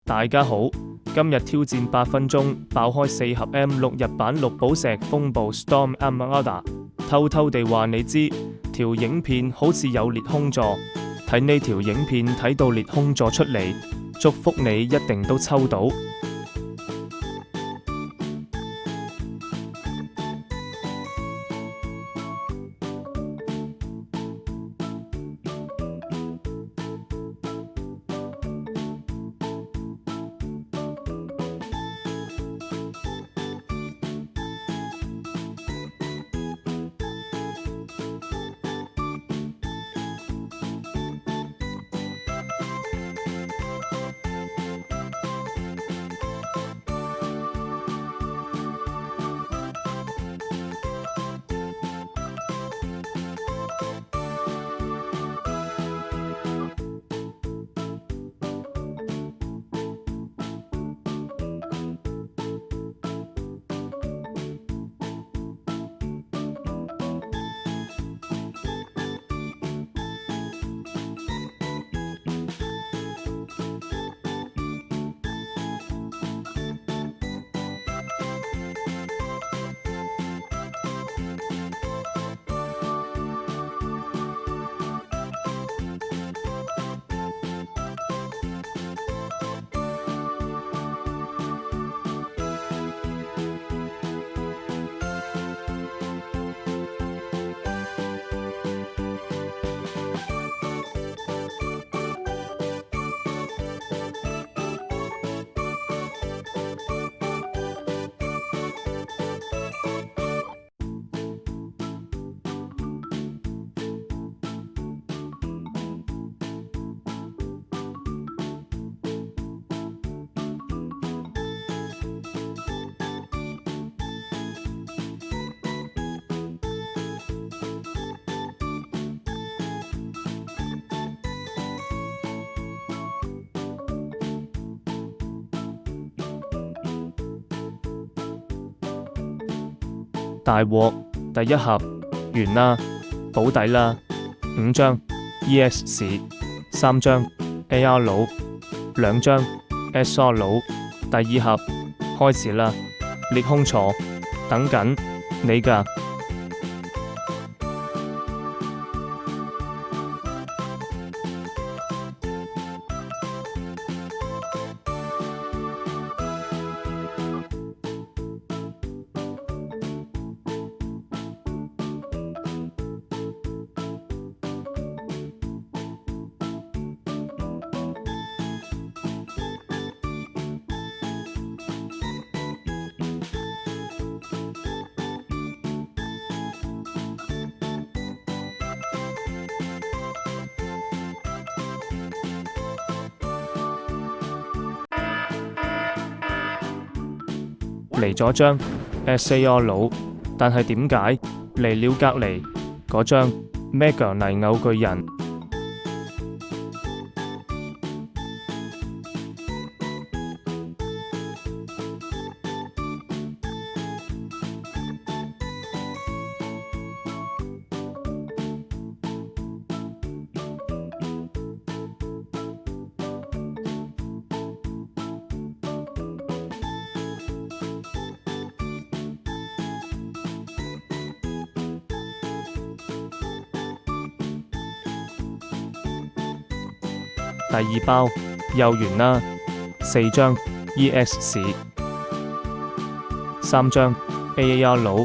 大家好，今日挑戰8分鐘爆開4盒 M6 日版綠寶石風暴 Storm Armada， 偷偷地話你知，條影片好似有裂空座，睇呢條影片睇到裂空座出嚟，祝福你一定都抽到。大鑊，第一盒完啦，保底啦，5張 ES 士，3張 AR 佬，2張 SR 佬，第二盒開始啦，裂空座，等緊你㗎。嚟咗張 SAR 佬，但係點解嚟了隔離嗰張 Mega 泥偶巨人？第二包又完啦，4張 ES 士，3張 AR 佬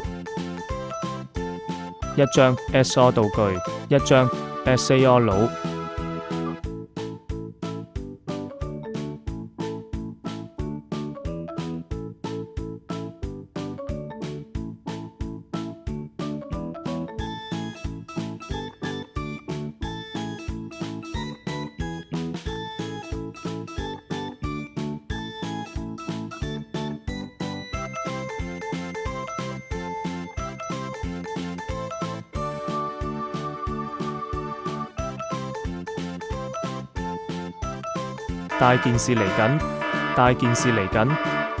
，1張 SR 道具，1張 SAR 佬。大件事嚟緊，大件事嚟緊，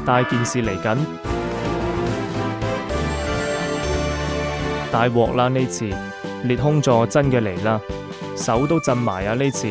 大件事嚟緊，大鑊啦呢次，裂空座真嘅嚟啦，手都震埋啊呢次。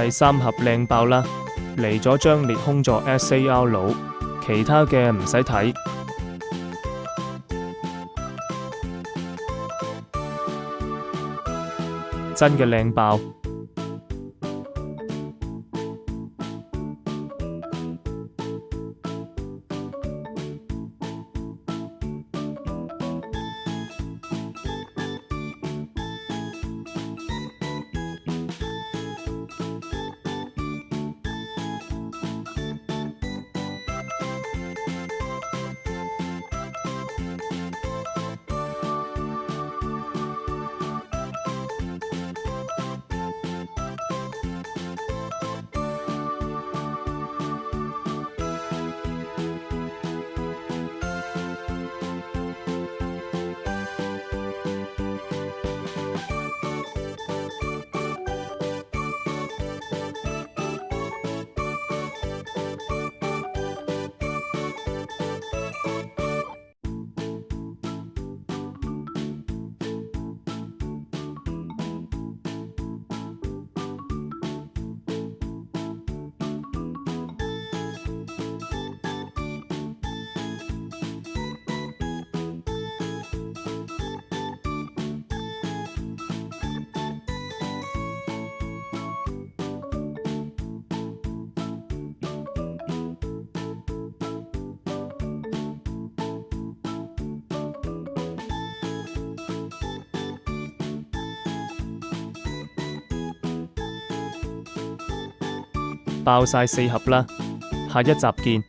第三盒靚爆啦，嚟咗張裂空座 SAR 佬，其他嘅唔使睇。真嘅靚爆！爆晒4盒啦，下一集見。